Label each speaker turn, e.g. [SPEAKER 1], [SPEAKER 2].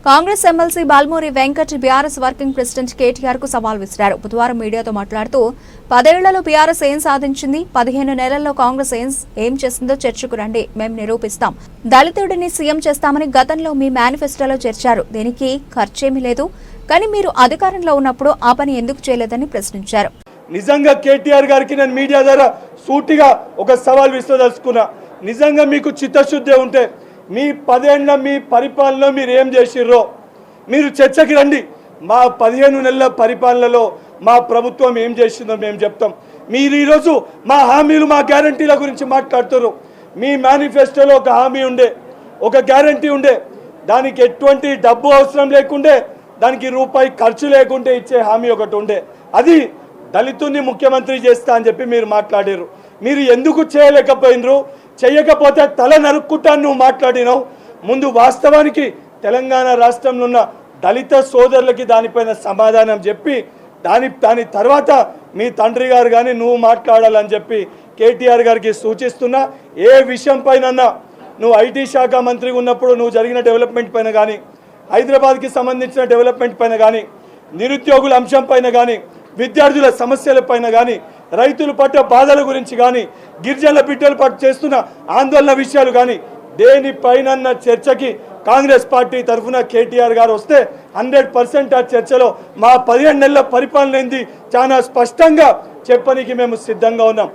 [SPEAKER 1] Congress MLC Balmoori Venkat BRS working president KTR కు సవాల్ విసిరారు. బుధవారం మీడియాతో మాట్లాడుతూ 10 ఏళ్లలో బీఆర్ఎస్ ఏం సాధించింది, 15 నెలల్లో కాంగ్రెస్ ఏం చేసిందో చర్చకు రండి, మేం నిరూపిస్తాం. దళితుడిని సీఎం చేస్తామని గతంలో మీ మేనిఫెస్టోలో చేర్చారు. దీనికి ఖర్చేమీ లేదు. కానీ మీరు అధికారంలో ఉన్నప్పుడు ఆ పని ఎందుకు చేయలేదని ప్రశ్నించారు.
[SPEAKER 2] నిజంగా కేటీఆర్ గారికి నేను మీడియా ద్వారా సూటిగా ఒక సవాల్ విసదలుచుకున్నా. నిజంగా మీకు చిత్తశుద్ధి ఉంటే మీ 10 ఏళ్ల మీ పరిపాలనలో మీరు ఏం చేసిర్రో మీరు చర్చకి రండి. మా 15 నెలల పరిపాలనలో మా ప్రభుత్వం ఏం చేసిందో మేము చెప్తాం. మీరు ఈరోజు మా హామీలు మా గ్యారంటీల గురించి మాట్లాడుతున్నారు. మీ మేనిఫెస్టోలో ఒక హామీ ఉండే, ఒక గ్యారంటీ ఉండే, దానికి ఎటువంటి డబ్బు అవసరం లేకుండే, దానికి రూపాయి ఖర్చు లేకుంటే ఇచ్చే హామీ ఒకటి ఉండే. అది దళితుని ముఖ్యమంత్రి చేస్తా అని చెప్పి మీరు మాట్లాడారు. మీరు ఎందుకు చేయలేకపోయినరు? చేయకపోతే తల నరుక్కుంటాను నువ్వు మాట్లాడినావు. ముందు వాస్తవానికి తెలంగాణ రాష్ట్రంలో ఉన్న దళిత సోదరులకి దానిపైన సమాధానం చెప్పి దాని తర్వాత మీ తండ్రి గారు కానీ నువ్వు మాట్లాడాలని చెప్పి కేటీఆర్ గారికి సూచిస్తున్నా. ఏ విషయం పైన నువ్వు ఐటీ శాఖ మంత్రిగా ఉన్నప్పుడు నువ్వు జరిగిన డెవలప్మెంట్ పైన కానీ, హైదరాబాద్కి సంబంధించిన డెవలప్మెంట్ పైన కానీ, నిరుద్యోగుల అంశం పైన కానీ, విద్యార్థుల సమస్యల పైన కానీ, రైతులు పట్ల బాధల గురించి కానీ, గిరిజనుల బిడ్డలు పట్ల చేస్తున్న ఆందోళన విషయాలు కానీ, దేనిపైన చర్చకి కాంగ్రెస్ పార్టీ తరఫున కేటీఆర్ గారు వస్తే 100% ఆ చర్చలో మా 15 నెలల పరిపాలన ఏంది చాలా స్పష్టంగా చెప్పడానికి మేము సిద్ధంగా ఉన్నాం.